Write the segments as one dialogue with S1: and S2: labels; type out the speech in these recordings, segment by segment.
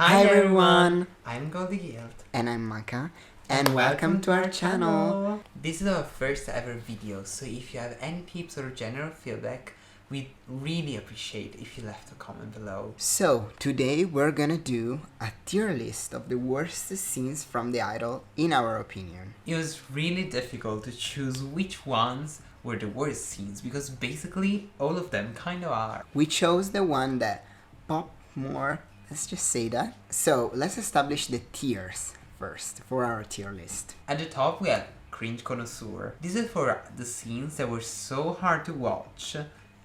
S1: Hi everyone! I'm Goldie
S2: And I'm Mycah,
S1: and welcome to our channel! This is our first ever video, so if you have any tips or general feedback, we'd really appreciate if you left a comment below.
S2: So, today we're gonna do a tier list of the worst scenes from The Idol, in our opinion.
S1: It was really difficult to choose which ones were the worst scenes, because basically all of them kind of are.
S2: We chose the one that popped more, let's just say that. So, let's establish the tiers first for our tier list.
S1: At the top we have Cringe Connoisseur. This is for the scenes that were so hard to watch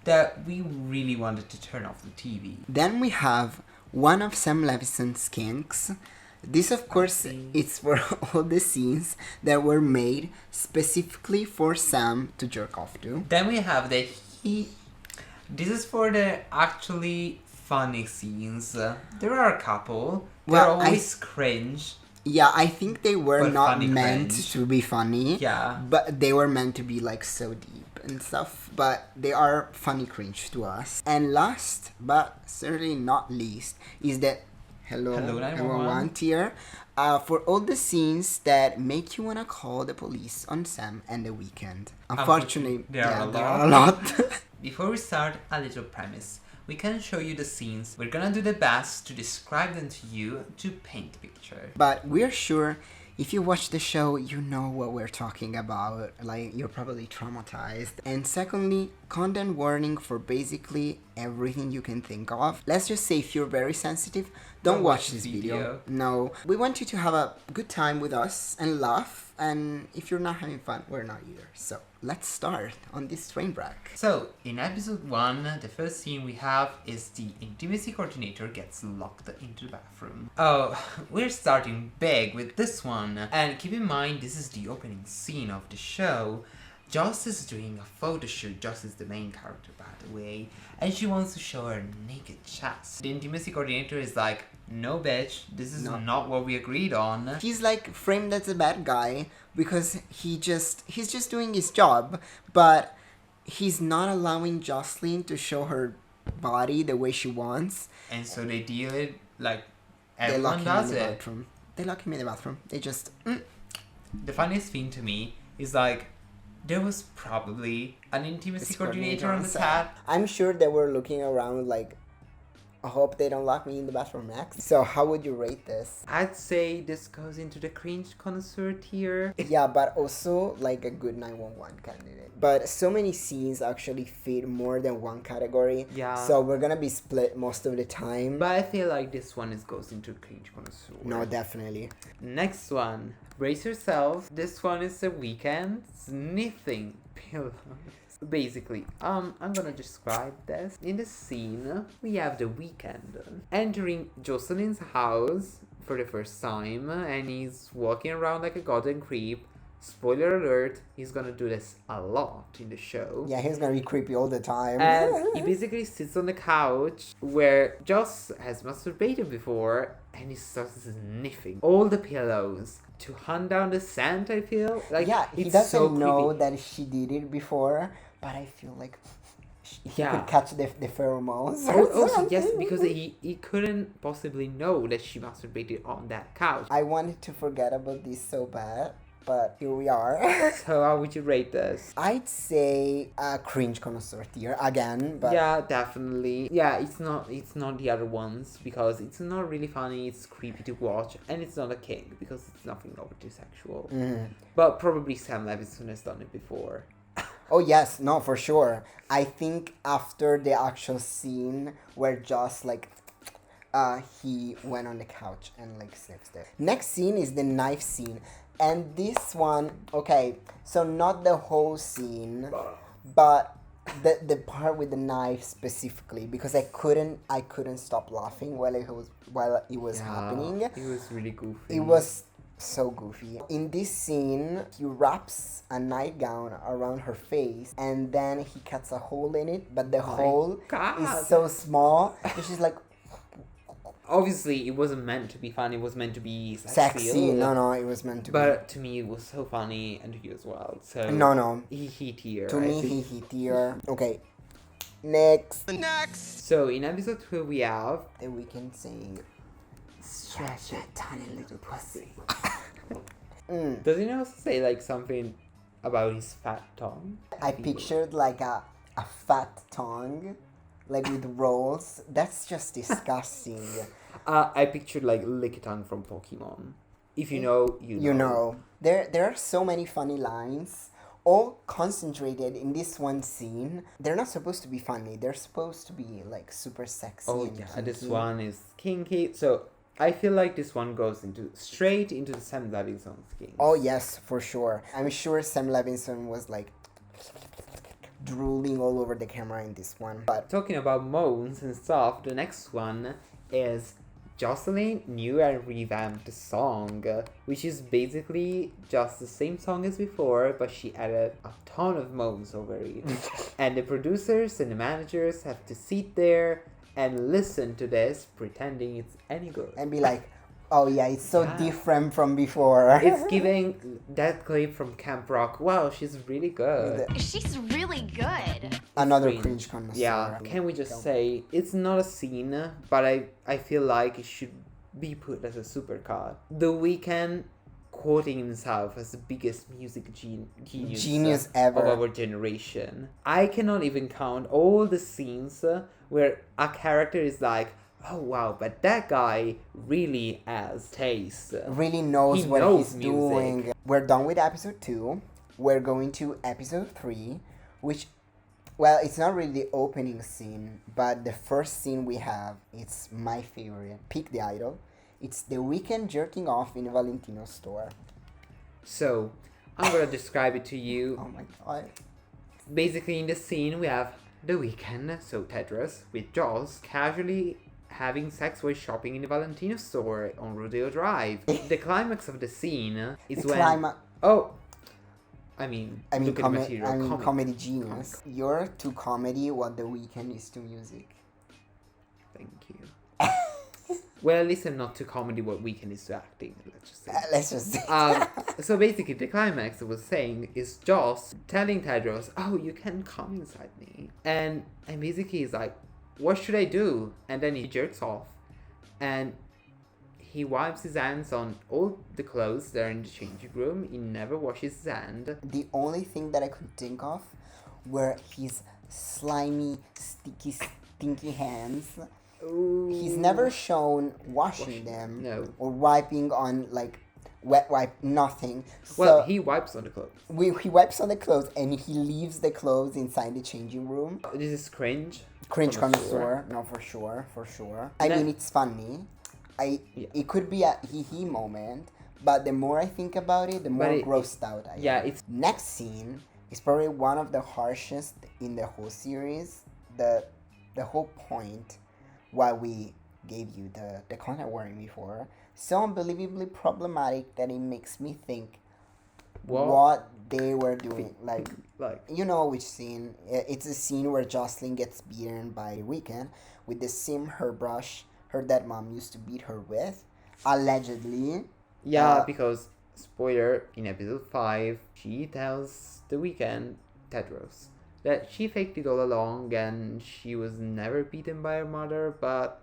S1: that we really wanted to turn off the TV.
S2: Then we have one of Sam Levinson's kinks. This, of course, it's for all the scenes that were made specifically for Sam to jerk off to.
S1: Then we have the This is for the actually funny scenes. There are a couple. They're always cringe.
S2: Yeah, I think they were not meant
S1: cringe.
S2: to be funny.
S1: Yeah.
S2: But they were meant to be like so deep and stuff. But they are funny cringe to us. And last, but certainly not least, is the Hello 911 tier. For all the scenes that make you wanna call the police on Sam and The Weeknd. Unfortunately,
S1: there are
S2: a lot.
S1: Before we start, a little premise. We can show you the scenes. We're gonna do the best to describe them to you to paint a picture.
S2: But we're sure if you watch the show, you know what we're talking about. Like, you're probably traumatized. And secondly, content warning for basically everything you can think of. Let's just say if you're very sensitive, don't watch this video. No. We want you to have a good time with us and laugh. And if you're not having fun, we're not either. So let's start on this train wreck.
S1: So in episode 1, the first scene we have is the intimacy coordinator gets locked into the bathroom. Oh, we're starting big with this one. And keep in mind, this is the opening scene of the show. Joss is doing a photo shoot. Joss is the main character, by the way, and she wants to show her naked chest. The intimacy coordinator is like, no bitch, this is not what we agreed on.
S2: He's like framed as a bad guy because he's just doing his job, but he's not allowing Jocelyn to show her body the way she wants.
S1: And so they deal it like everyone does it.
S2: Bathroom. They lock him in the bathroom. They just...
S1: The funniest thing to me is like, there was probably an intimacy coordinator on the set.
S2: I'm sure they were looking around like, I hope they don't lock me in the bathroom next. So how would you rate this?
S1: I'd say this goes into the cringe connoisseur tier.
S2: Yeah, but also like a good 911 candidate. But so many scenes actually fit more than one category.
S1: Yeah.
S2: So we're gonna be split most of the time.
S1: But I feel like this one goes into cringe connoisseur.
S2: No, definitely.
S1: Next one. Brace yourself. This one is The Weeknd sniffing pillows. Basically, I'm gonna describe this. In the scene, we have The Weeknd entering Jocelyn's house for the first time, and he's walking around like a goddamn creep. Spoiler alert, he's gonna do this a lot in the show.
S2: Yeah, he's gonna be creepy all the time.
S1: And he basically sits on the couch where Joss has masturbated before, and he starts sniffing all the pillows to hunt down the scent, I feel. Like,
S2: yeah, he doesn't know that she did it before, but I feel like he could catch the pheromones.
S1: Also, yes, because he couldn't possibly know that she masturbated on that couch.
S2: I wanted to forget about this so bad, but here we are.
S1: So how would you rate this?
S2: I'd say a cringe connoisseur tier again, but
S1: yeah, definitely. Yeah, it's not the other ones because it's not really funny. It's creepy to watch, and it's not a kink because it's nothing overly sexual. But probably Sam Levinson has done it before.
S2: Oh yes, no, for sure. I think after the actual scene where Joss like he went on the couch and like sniffed it. Next scene is the knife scene. And this one, okay, so not the whole scene, but the part with the knife specifically, because I couldn't stop laughing while it was happening.
S1: It was really goofy.
S2: It was so goofy. In this scene, he wraps a nightgown around her face and then he cuts a hole in it, but the hole is so small and she's like,
S1: obviously it wasn't meant to be fun, it was meant to be
S2: sexy. No, it was meant to be.
S1: But to me it was so funny, and to you as well. So
S2: no.
S1: He tier.
S2: To me, he tier. Okay. Next.
S1: So in episode 2 we have
S2: The Weeknd saying
S1: Stretch that tiny little pussy.
S2: Mm.
S1: Does he also say like something about his fat tongue?
S2: I pictured like a fat tongue, like with rolls. That's just disgusting.
S1: I pictured like Lickitung from Pokemon. If you know, you know.
S2: There are so many funny lines, all concentrated in this one scene. They're not supposed to be funny. They're supposed to be like super sexy.
S1: Oh
S2: and
S1: yeah,
S2: kinky.
S1: this one is kinky. So I feel like this one goes straight into the Sam Levinson's skin.
S2: Oh yes, for sure. I'm sure Sam Levinson was like drooling all over the camera in this one. But
S1: Talking about moans and stuff, the next one is Jocelyn new and revamped song, which is basically just the same song as before, but she added a ton of moans over it. And the producers and the managers have to sit there and listen to this, pretending it's any good.
S2: and be like, oh yeah, it's so
S1: Yeah.
S2: different from before.
S1: It's giving that clip from Camp Rock. Wow, she's really good.
S3: She's really good.
S2: Another
S1: Cringe.
S2: cringe connoisseur.
S1: Yeah, can we just say it's not a scene, but I feel like it should be put as a supercut. The Weeknd quoting himself as the biggest music genius
S2: ever.
S1: of our generation. I cannot even count all the scenes where a character is like, oh wow, but that guy really has taste.
S2: Really knows
S1: He
S2: what
S1: knows
S2: he's
S1: music.
S2: doing. We're done with episode 2. We're going to episode 3, which, well, it's not really the opening scene, but the first scene we have, it's my favorite. Pick the idol. It's The Weeknd jerking off in Valentino's store.
S1: So, I'm gonna describe it to you.
S2: Oh my god.
S1: Basically, in the scene, we have The Weeknd, so Tedros, with Joss casually having sex while shopping in the Valentino store on Rodeo Drive. The climax of the scene is
S2: The
S1: when...
S2: climax.
S1: Oh! I mean look at the
S2: Comedy
S1: material.
S2: comedy genius. You're to comedy what The Weeknd is to music.
S1: Thank you. Well, at least I'm not too comedy what Weeknd is to acting, let's just say.
S2: Let's just say.
S1: So basically, the climax I was saying is Joss telling Tedros, oh, you can come inside me. And basically he's like, what should I do? And then he jerks off. And he wipes his hands on all the clothes that are in the changing room. He never washes his hand.
S2: The only thing that I could think of were his slimy, sticky, stinky hands.
S1: Ooh.
S2: He's never shown washing them
S1: No.
S2: or wiping on like wet wipe, nothing.
S1: Well,
S2: So
S1: he wipes on the clothes.
S2: he wipes on the clothes and he leaves the clothes inside the changing room.
S1: This is cringe.
S2: Cringe
S1: Connoisseur.
S2: connoisseur, no, for sure. I
S1: Then-
S2: mean, it's funny.
S1: Yeah.
S2: It could be a hee moment, but the more I think about it, the more grossed out I am.
S1: Yeah, it's...
S2: Next scene is probably one of the harshest in the whole series. The whole point why we gave you the content warning before, so unbelievably problematic that it makes me think what they were doing. Like, you know which scene. It's a scene where Jocelyn gets beaten by Weeknd with the same hairbrush her dead mom used to beat her with, allegedly.
S1: Yeah, because, spoiler, in episode 5, she tells The Weeknd, Tedros, that she faked it all along and she was never beaten by her mother, but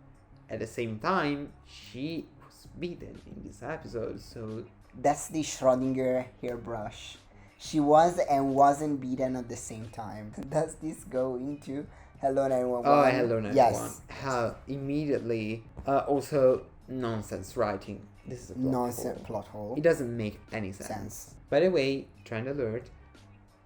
S1: at the same time, she was beaten in this episode, so...
S2: That's the Schrödinger hairbrush. She was and wasn't beaten at the same time. Does this go into Hello 911?
S1: Oh, Hello 911.
S2: Yes.
S1: How immediately... also, nonsense writing. This is a plot
S2: Nonsense
S1: hole.
S2: plot hole.
S1: It doesn't make any sense. By the way, trend alert,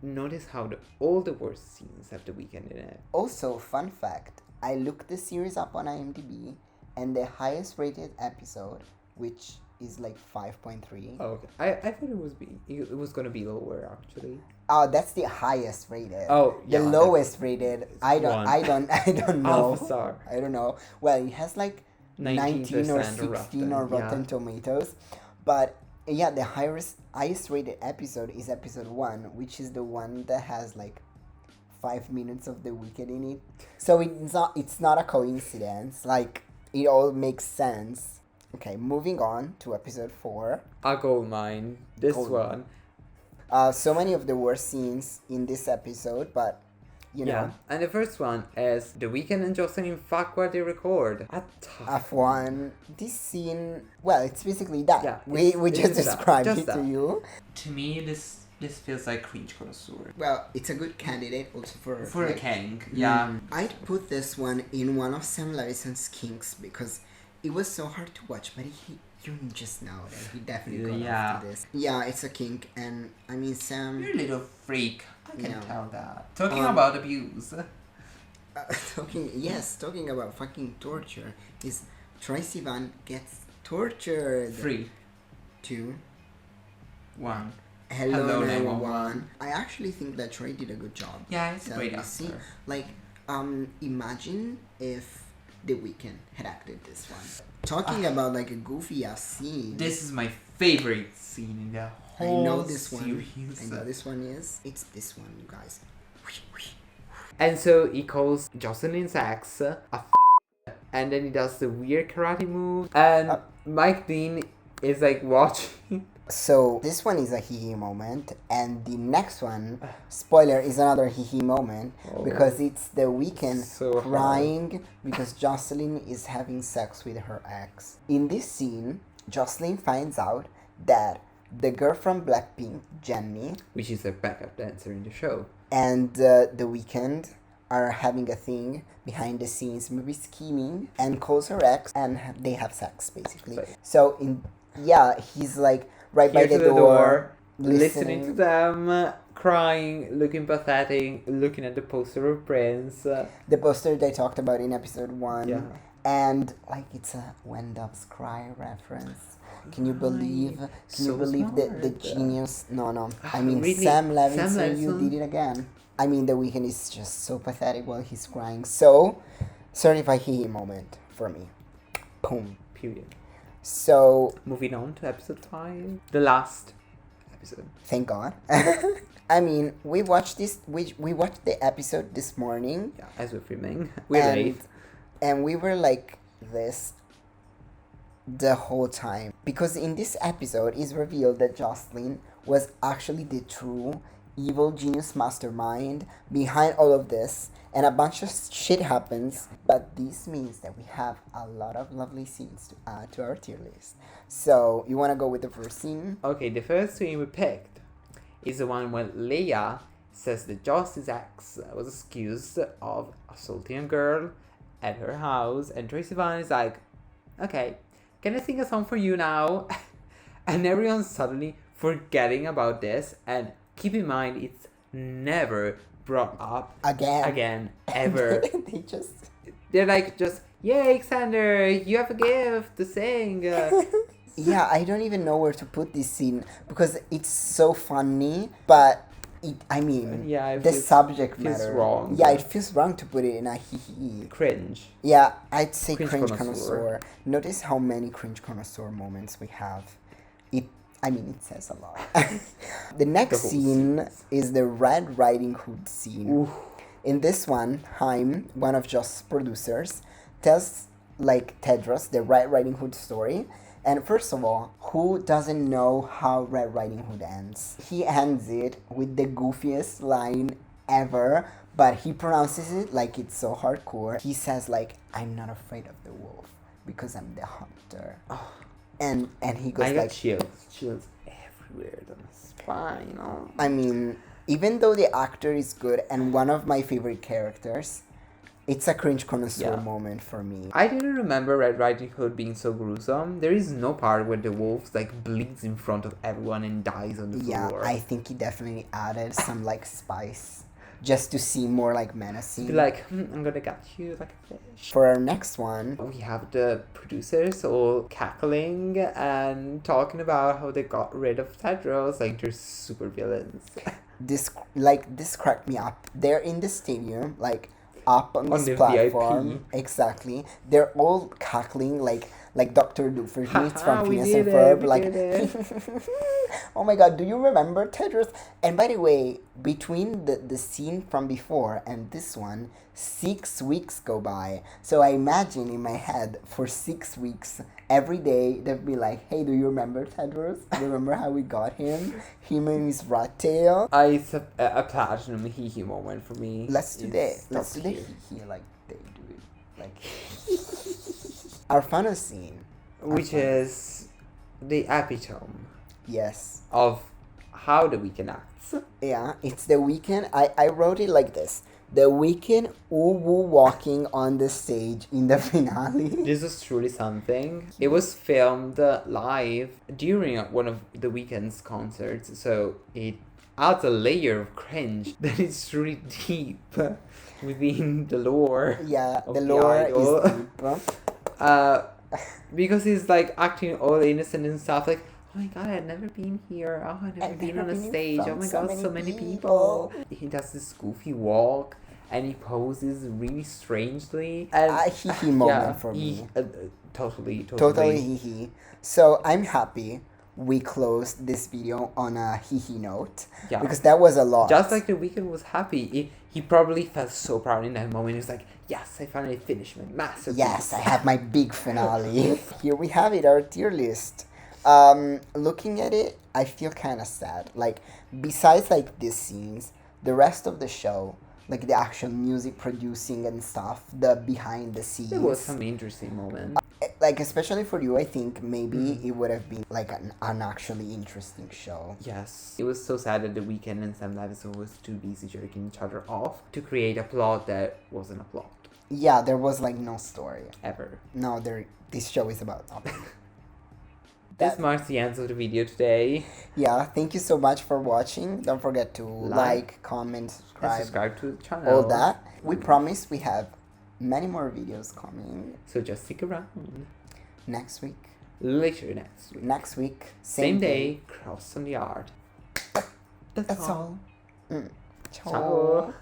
S1: notice how all the worst scenes have The Weeknd in it.
S2: Also, fun fact, I looked the series up on IMDb, and the highest rated episode, which is like 5.3.
S1: Oh, okay. I thought it was gonna be lower actually.
S2: Oh, that's the highest rated.
S1: Oh,
S2: the
S1: yeah,
S2: lowest rated. I don't
S1: one.
S2: know.
S1: Half a star.
S2: I don't know. Well, it has like 19 or 16
S1: Rotten,
S2: on Rotten
S1: yeah.
S2: Tomatoes, but yeah, the highest rated episode is episode 1, which is the one that has like 5 minutes of The Weeknd in it. So it's not a coincidence. Like, it all makes sense. Okay, moving on to episode 4.
S1: A gold mine. This
S2: Gold
S1: one.
S2: So many of the worst scenes in this episode, but you know.
S1: And the first one is The Weeknd and Jocelyn fuck what they record.
S2: F1. This scene, well, it's basically that.
S1: Yeah,
S2: we
S1: it's
S2: just
S1: that.
S2: described
S1: Just
S2: it
S1: that.
S2: to you.
S1: To me, this feels like cringe connoisseur.
S2: Well, it's a good candidate also
S1: For a
S2: like,
S1: king, yeah.
S2: I'd put this one in one of Sam Levinson's kinks because it was so hard to watch, but you just know that he definitely got off to this. Yeah, it's a kink, and I mean Sam.
S1: You're a little freak. I can
S2: No.
S1: tell that. Talking about abuse.
S2: Talking about fucking torture is Troye Sivan gets tortured.
S1: 3,
S2: 2,
S1: 1.
S2: Hello 911. I actually think that Troy did a good job.
S1: Yeah, it's a great
S2: you
S1: actor.
S2: see, like, imagine if The Weeknd had acted this one. Talking about like a goofy ass scene.
S1: This is my favorite scene in the whole
S2: I know this
S1: series.
S2: one. I know this one is. It's this one, you guys.
S1: And so he calls Jocelyn's ex a and then he does the weird karate move. And Mike Dean is like watching.
S2: So this one is a hee moment, and the next one, spoiler, is another hee moment because it's The Weeknd
S1: So
S2: crying because Jocelyn is having sex with her ex. In this scene, Jocelyn finds out that the girl from Blackpink, Jennie,
S1: Which is a backup dancer in the show.
S2: and The Weeknd are having a thing behind the scenes, maybe scheming, and calls her ex, and they have sex basically.
S1: Right.
S2: So he's like right by
S1: Here
S2: the
S1: to
S2: door,
S1: listening to them, crying, looking pathetic, looking at the poster of Prince.
S2: The poster they talked about in episode 1.
S1: Yeah.
S2: And like it's a When Doves Cry reference. Can you believe? Can
S1: So
S2: you believe the
S1: smart.
S2: genius? No. I mean
S1: Really?
S2: Sam Levinson, you did it again. I mean The Weeknd is just so pathetic while he's crying. So certified hee moment for me. Boom.
S1: Period.
S2: So
S1: Moving on to episode 5. The last episode.
S2: thank God. I mean, we watched the episode this morning.
S1: Yeah, as we're filming. We're late.
S2: And we were like this the whole time. Because in this episode, it's revealed that Jocelyn was actually the true evil genius mastermind behind all of this. And a bunch of shit happens. But this means that we have a lot of lovely scenes to add to our tier list. So, you want to go with the first scene?
S1: Okay, the first scene we picked is the one when Leia says that Jocelyn's ex was accused of assaulting a girl at her house, and Troye Sivan is like, okay, can I sing a song for you now? And everyone's suddenly forgetting about this, and keep in mind, it's never brought up again, ever. They're like, just, yay, Xander, you have a gift to sing.
S2: Yeah, I don't even know where to put this scene because it's so funny, but the subject
S1: feels
S2: matter.
S1: wrong.
S2: Yeah, it feels wrong to put it in a hee.
S1: Cringe.
S2: Yeah, I'd say
S1: Cringe
S2: cringe
S1: connoisseur.
S2: connoisseur. Notice how many cringe connoisseur moments we have. It says a lot. The next
S1: whole
S2: scene is the Red Riding Hood scene.
S1: Oof.
S2: In this one, Haim, one of Joss's producers, tells like Tedros the Red Riding Hood story. And first of all, who doesn't know how Red Riding Hood ends? He ends it with the goofiest line ever, but he pronounces it like it's so hardcore. He says like, I'm not afraid of the wolf because I'm the hunter.
S1: Oh.
S2: And he goes
S1: I got
S2: like,
S1: chills everywhere down my spine. Oh.
S2: I mean, even though the actor is good and one of my favorite characters, it's a cringe connoisseur moment for me.
S1: I didn't remember Red Riding Hood being so gruesome. There is no part where the wolf like bleeds in front of everyone and dies on the floor.
S2: Yeah, I think he definitely added some like spice just to seem more like menacing.
S1: Be like, I'm gonna catch you like a fish.
S2: For our next one,
S1: We have the producers all cackling and talking about how they got rid of Tedros, like they're super villains.
S2: this cracked me up. They're in the stadium, like up on this
S1: the
S2: platform.
S1: VIP.
S2: Exactly. They're all cackling like like Dr. Doofenshmirtz from
S1: We
S2: Phineas
S1: did
S2: and
S1: it,
S2: Ferb.
S1: we
S2: Like,
S1: did it.
S2: oh my god, do you remember Tedros? And by the way, between the scene from before and this one, 6 weeks go by. So I imagine in my head for 6 weeks, every day they'd be like, hey, do you remember Tedros? Remember how we got him? Him and his rat tail?
S1: It's a platinum hee-hee moment for me.
S2: Let's do that.
S1: It's
S2: Let's
S1: so
S2: do that
S1: cute.
S2: hee-hee like they do it. Like our final scene.
S1: Which is the epitome
S2: Yes.
S1: of how the Weeknd acts.
S2: Yeah, it's The Weeknd. I wrote it like this. The Weeknd woo walking on the stage in the finale.
S1: This was truly something. It was filmed live during one of the Weeknd's concerts, so it adds a layer of cringe that is truly deep within the lore.
S2: Yeah,
S1: of
S2: the lore
S1: idol.
S2: is deep.
S1: Because he's like acting all innocent and stuff, like, oh my god, I've never been here. Oh, I've never been on a stage. Oh my god, so many people. He does this goofy walk and he poses really strangely. And
S2: A hee-hee moment for me.
S1: Totally.
S2: Totally hee-hee. So I'm happy we closed this video on a hee-hee note.
S1: Yeah.
S2: Because that was a lot.
S1: Just like The Weeknd was happy. He probably felt so proud in that moment. He was like, yes, I finally finished my masterpiece.
S2: Yes, I have my big finale. Here we have it, our tier list. Looking at it, I feel kind of sad. Like, besides like these scenes, the rest of the show, like the actual music producing and stuff, the behind the scenes.
S1: There was some interesting moments.
S2: Like, especially for you, I think maybe it would have been like an actually interesting show.
S1: Yes. It was so sad that The Weeknd and Sam Levinson was too busy jerking each other off to create a plot that wasn't a plot.
S2: Yeah, there was like no story.
S1: Ever.
S2: No, this show is about nothing.
S1: This marks the end of the video today.
S2: Yeah, thank you so much for watching. Don't forget to like, comment,
S1: And
S2: subscribe,
S1: subscribe to the channel.
S2: all that. We promise we have many more videos coming
S1: So just stick around.
S2: next week.
S1: Later next week.
S2: Next week,
S1: Same day, cross on the yard.
S2: That's all.
S1: Ciao.